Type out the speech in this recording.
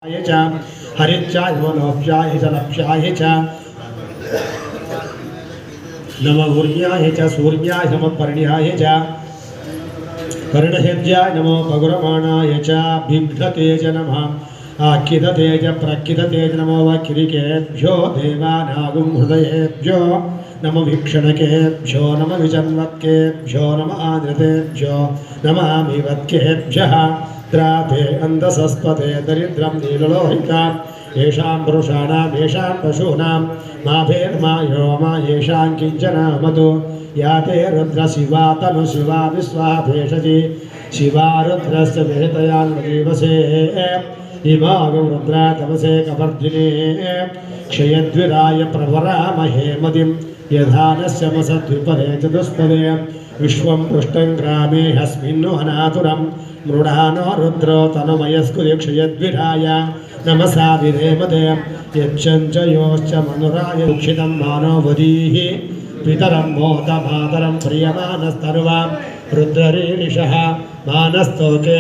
हरिच्चाय नमोप्याय च लक्ष्याय च नमः ऊर्याय च सूर्याय नमः पर्ण्याय च कर्णहेद्याय नमो पगुरमाणाय च बिभ्रते च नमः आकिदते च प्रकिदते च नमो वक्रिकेभ्यो देवानागुं हृदयेभ्यो नमो वीक्षणकेभ्यो नमः विजन्वत्केभ्यो नमः आदृतेभ्यो नमः मीवत्केभ्यः त्राते अंधसस्पते दरिद्रं नीललोहिता येषां पुरुषाणां येषां पशूनां मा भेर्मा यो मा येषां किञ्चनामतु याते रुद्र शिवा तनु शिवा विश्वा भेषजी शिवा रुद्रस्य विहितयान्मजीवसे इमागं रुद्रा तमसे कवर्धिने क्षयद्विराय प्रवरामहे मदिं यधानस्य मसद्विपदे चतुष्पदे विश्वं पृष्ठं ग्रामे हस्मिन्नु अनातुरं मृडानो रुद्रो तनुमयस्कुक्षयद्विराय नमसा विधेमते यच्चञ्च योश्च मनुराय दुःखितं मानो वदीः पितरं मोदमातरं प्रियमानस्तनुवां रुद्ररीरिषः मानस्तोके